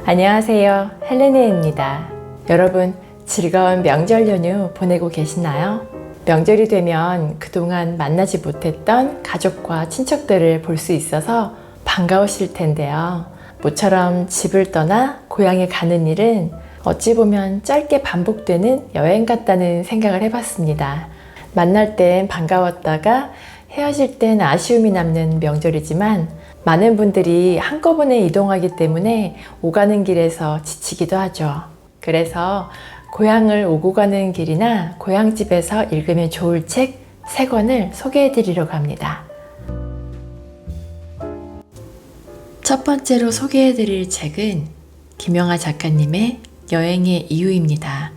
안녕하세요. 헬레네입니다. 여러분, 즐거운 명절 연휴 보내고 계시나요? 명절이 되면 그동안 만나지 못했던 가족과 친척들을 볼 수 있어서 반가우실 텐데요. 모처럼 집을 떠나 고향에 가는 일은 어찌 보면 짧게 반복되는 여행 같다는 생각을 해봤습니다. 만날 땐 반가웠다가 헤어질 땐 아쉬움이 남는 명절이지만 많은 분들이 한꺼번에 이동하기 때문에 오가는 길에서 지치기도 하죠. 그래서 고향을 오고 가는 길이나 고향집에서 읽으면 좋을 책 3권을 소개해 드리려고 합니다. 첫 번째로 소개해 드릴 책은 김영하 작가님의 여행의 이유입니다.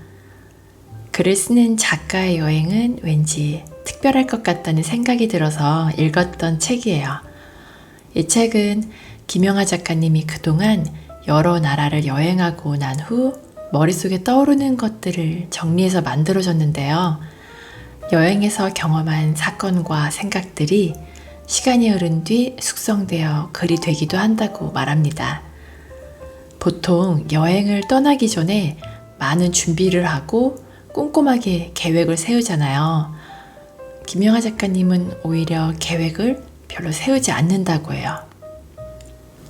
글을 쓰는 작가의 여행은 왠지 특별할 것 같다는 생각이 들어서 읽었던 책이에요. 이 책은 김영하 작가님이 그동안 여러 나라를 여행하고 난 후 머릿속에 떠오르는 것들을 정리해서 만들어졌는데요. 여행에서 경험한 사건과 생각들이 시간이 흐른 뒤 숙성되어 글이 되기도 한다고 말합니다. 보통 여행을 떠나기 전에 많은 준비를 하고 꼼꼼하게 계획을 세우잖아요. 김영하 작가님은 오히려 계획을 별로 세우지 않는다고 해요.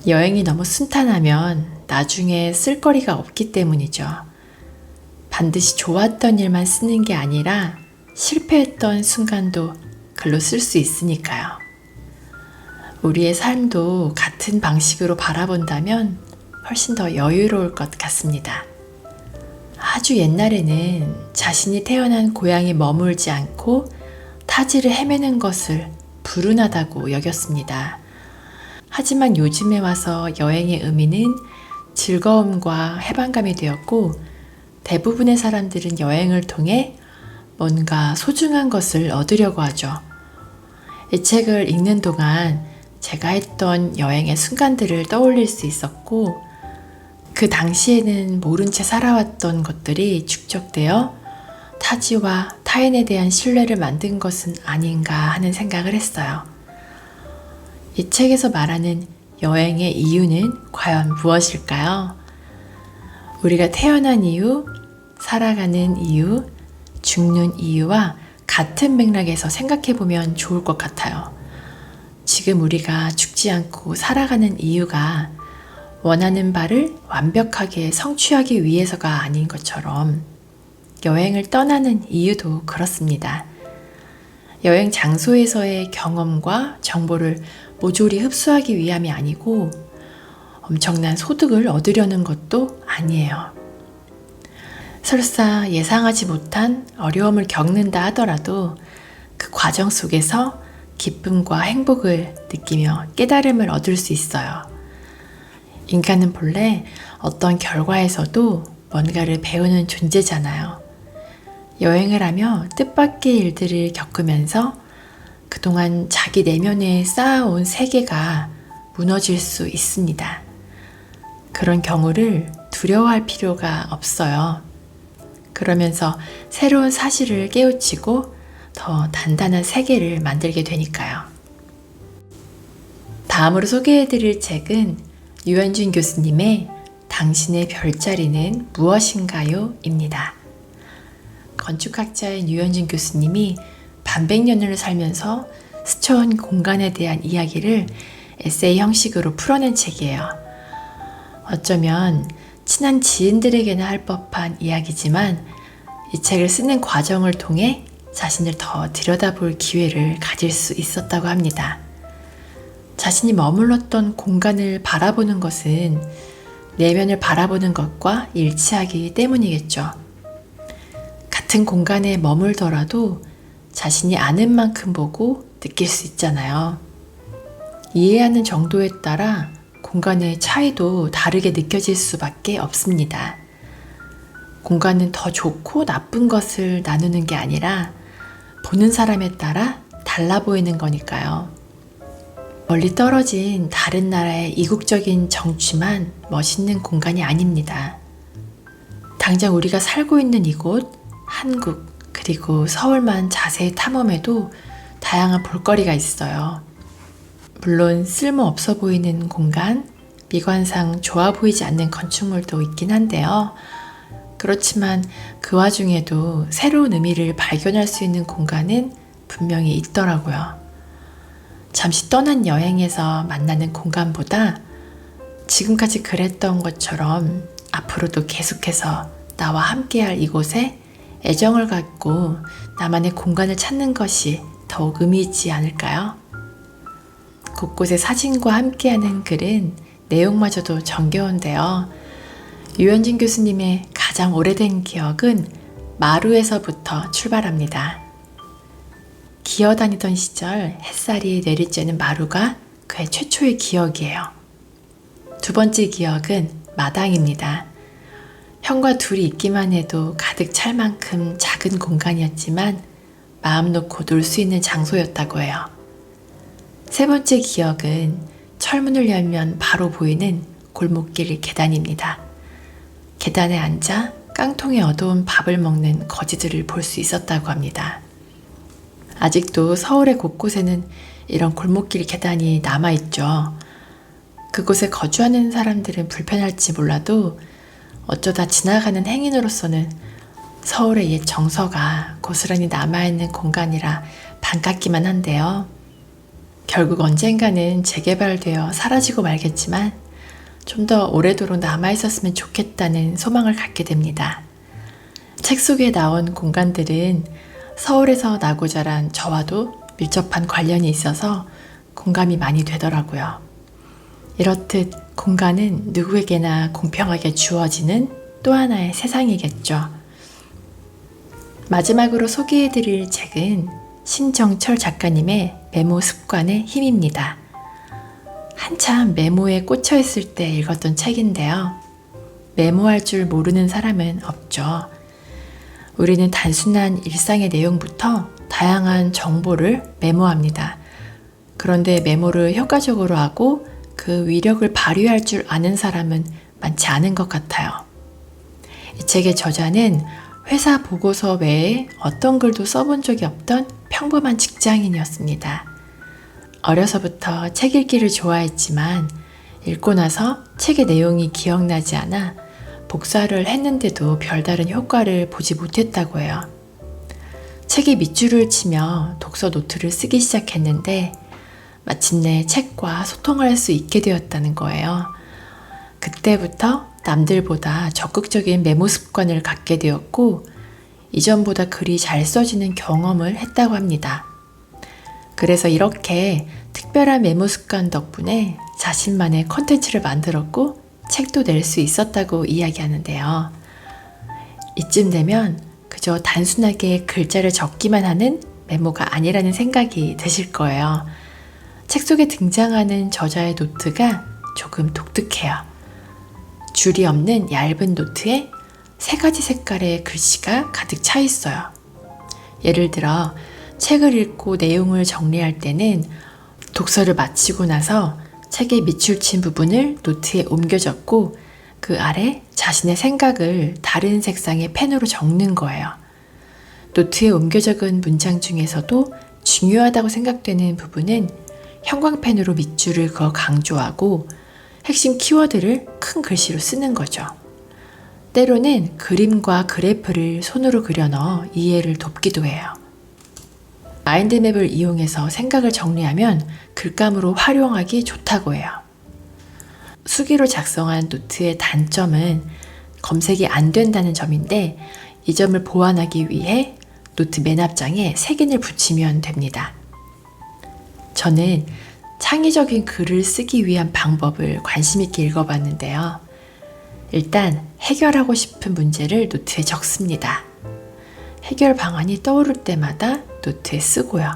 여행이 너무 순탄하면 나중에 쓸 거리가 없기 때문이죠. 반드시 좋았던 일만 쓰는 게 아니라 실패했던 순간도 글로 쓸 수 있으니까요. 우리의 삶도 같은 방식으로 바라본다면 훨씬 더 여유로울 것 같습니다. 아주 옛날에는 자신이 태어난 고향에 머물지 않고 타지를 헤매는 것을 불운하다고 여겼습니다. 하지만 요즘에 와서 여행의 의미는 즐거움과 해방감이 되었고 대부분의 사람들은 여행을 통해 뭔가 소중한 것을 얻으려고 하죠. 이 책을 읽는 동안 제가 했던 여행의 순간들을 떠올릴 수 있었고 그 당시에는 모른 채 살아왔던 것들이 축적되어 타지와 타인에 대한 신뢰를 만든 것은 아닌가 하는 생각을 했어요. 이 책에서 말하는 여행의 이유는 과연 무엇일까요? 우리가 태어난 이유, 살아가는 이유, 죽는 이유와 같은 맥락에서 생각해 보면 좋을 것 같아요. 지금 우리가 죽지 않고 살아가는 이유가 원하는 바를 완벽하게 성취하기 위해서가 아닌 것처럼 여행을 떠나는 이유도 그렇습니다. 여행 장소에서의 경험과 정보를 모조리 흡수하기 위함이 아니고 엄청난 소득을 얻으려는 것도 아니에요. 설사 예상하지 못한 어려움을 겪는다 하더라도 그 과정 속에서 기쁨과 행복을 느끼며 깨달음을 얻을 수 있어요. 인간은 본래 어떤 결과에서도 뭔가를 배우는 존재잖아요. 여행을 하며 뜻밖의 일들을 겪으면서 그동안 자기 내면에 쌓아온 세계가 무너질 수 있습니다. 그런 경우를 두려워할 필요가 없어요. 그러면서 새로운 사실을 깨우치고 더 단단한 세계를 만들게 되니까요. 다음으로 소개해드릴 책은 유현준 교수님의 당신의 별자리는 무엇인가요? 입니다. 건축학자인 유현준 교수님이 반백년을 살면서 스쳐온 공간에 대한 이야기를 에세이 형식으로 풀어낸 책이에요. 어쩌면 친한 지인들에게나 할 법한 이야기지만 이 책을 쓰는 과정을 통해 자신을 더 들여다볼 기회를 가질 수 있었다고 합니다. 자신이 머물렀던 공간을 바라보는 것은 내면을 바라보는 것과 일치하기 때문이겠죠. 같은 공간에 머물더라도 자신이 아는 만큼 보고 느낄 수 있잖아요. 이해하는 정도에 따라 공간의 차이도 다르게 느껴질 수밖에 없습니다. 공간은 더 좋고 나쁜 것을 나누는 게 아니라 보는 사람에 따라 달라 보이는 거니까요. 멀리 떨어진 다른 나라의 이국적인 정취만 멋있는 공간이 아닙니다. 당장 우리가 살고 있는 이곳, 한국, 그리고 서울만 자세히 탐험해도 다양한 볼거리가 있어요. 물론 쓸모없어 보이는 공간, 미관상 좋아 보이지 않는 건축물도 있긴 한데요. 그렇지만 그 와중에도 새로운 의미를 발견할 수 있는 공간은 분명히 있더라고요. 잠시 떠난 여행에서 만나는 공간보다 지금까지 그랬던 것처럼 앞으로도 계속해서 나와 함께할 이곳에 애정을 갖고 나만의 공간을 찾는 것이 더욱 의미 있지 않을까요? 곳곳에 사진과 함께하는 글은 내용마저도 정겨운데요. 유현진 교수님의 가장 오래된 기억은 마루에서부터 출발합니다. 기어다니던 시절 햇살이 내리쬐는 마루가 그의 최초의 기억이에요. 두 번째 기억은 마당입니다. 형과 둘이 있기만 해도 가득 찰 만큼 작은 공간이었지만 마음 놓고 놀 수 있는 장소였다고 해요. 세 번째 기억은 철문을 열면 바로 보이는 골목길 계단입니다. 계단에 앉아 깡통에 얻어온 밥을 먹는 거지들을 볼 수 있었다고 합니다. 아직도 서울의 곳곳에는 이런 골목길 계단이 남아있죠. 그곳에 거주하는 사람들은 불편할지 몰라도 어쩌다 지나가는 행인으로서는 서울의 옛 정서가 고스란히 남아있는 공간이라 반갑기만 한데요. 결국 언젠가는 재개발되어 사라지고 말겠지만 좀 더 오래도록 남아있었으면 좋겠다는 소망을 갖게 됩니다. 책 속에 나온 공간들은 서울에서 나고 자란 저와도 밀접한 관련이 있어서 공감이 많이 되더라고요. 이렇듯 공간은 누구에게나 공평하게 주어지는 또 하나의 세상이겠죠. 마지막으로 소개해드릴 책은 신정철 작가님의 메모 습관의 힘입니다. 한참 메모에 꽂혀 있을 때 읽었던 책인데요. 메모할 줄 모르는 사람은 없죠. 우리는 단순한 일상의 내용부터 다양한 정보를 메모합니다. 그런데 메모를 효과적으로 하고 그 위력을 발휘할 줄 아는 사람은 많지 않은 것 같아요. 이 책의 저자는 회사 보고서 외에 어떤 글도 써본 적이 없던 평범한 직장인이었습니다. 어려서부터 책 읽기를 좋아했지만 읽고 나서 책의 내용이 기억나지 않아 복사를 했는데도 별다른 효과를 보지 못했다고 해요. 책의 밑줄을 치며 독서 노트를 쓰기 시작했는데 마침내 책과 소통할 수 있게 되었다는 거예요. 그때부터 남들보다 적극적인 메모 습관을 갖게 되었고 이전보다 글이 잘 써지는 경험을 했다고 합니다. 그래서 이렇게 특별한 메모 습관 덕분에 자신만의 컨텐츠를 만들었고 책도 낼 수 있었다고 이야기하는데요. 이쯤 되면 그저 단순하게 글자를 적기만 하는 메모가 아니라는 생각이 드실 거예요. 책 속에 등장하는 저자의 노트가 조금 독특해요. 줄이 없는 얇은 노트에 3가지 색깔의 글씨가 가득 차 있어요. 예를 들어 책을 읽고 내용을 정리할 때는 독서를 마치고 나서 책의 밑줄 친 부분을 노트에 옮겨 적고 그 아래 자신의 생각을 다른 색상의 펜으로 적는 거예요. 노트에 옮겨 적은 문장 중에서도 중요하다고 생각되는 부분은 형광펜으로 밑줄을 그어 강조하고 핵심 키워드를 큰 글씨로 쓰는 거죠. 때로는 그림과 그래프를 손으로 그려 넣어 이해를 돕기도 해요. 마인드맵을 이용해서 생각을 정리하면 글감으로 활용하기 좋다고 해요. 수기로 작성한 노트의 단점은 검색이 안 된다는 점인데 이 점을 보완하기 위해 노트 맨 앞장에 색인을 붙이면 됩니다. 저는 창의적인 글을 쓰기 위한 방법을 관심 있게 읽어봤는데요. 일단 해결하고 싶은 문제를 노트에 적습니다. 해결 방안이 떠오를 때마다 노트에 쓰고요.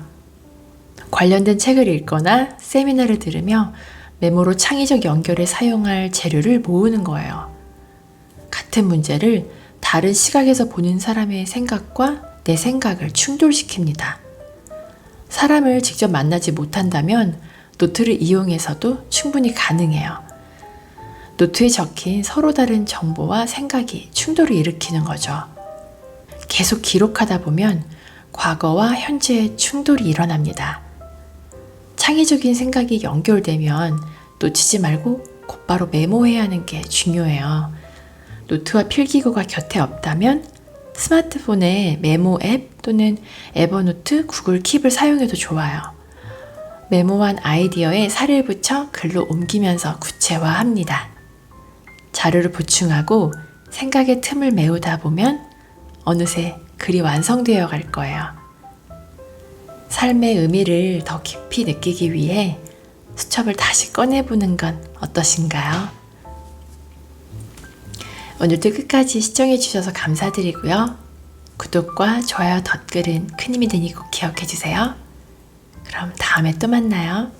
관련된 책을 읽거나 세미나를 들으며 메모로 창의적 연결에 사용할 재료를 모으는 거예요. 같은 문제를 다른 시각에서 보는 사람의 생각과 내 생각을 충돌시킵니다. 사람을 직접 만나지 못한다면 노트를 이용해서도 충분히 가능해요. 노트에 적힌 서로 다른 정보와 생각이 충돌을 일으키는 거죠. 계속 기록하다 보면 과거와 현재의 충돌이 일어납니다. 창의적인 생각이 연결되면 놓치지 말고 곧바로 메모해야 하는 게 중요해요. 노트와 필기구가 곁에 없다면 스마트폰에 메모 앱 또는 에버노트, 구글 킵을 사용해도 좋아요. 메모한 아이디어에 살을 붙여 글로 옮기면서 구체화합니다. 자료를 보충하고 생각의 틈을 메우다 보면 어느새 글이 완성되어 갈 거예요. 삶의 의미를 더 깊이 느끼기 위해 수첩을 다시 꺼내보는 건 어떠신가요? 오늘도 끝까지 시청해주셔서 감사드리고요. 구독과 좋아요, 댓글은 큰 힘이 되니 꼭 기억해주세요. 그럼 다음에 또 만나요.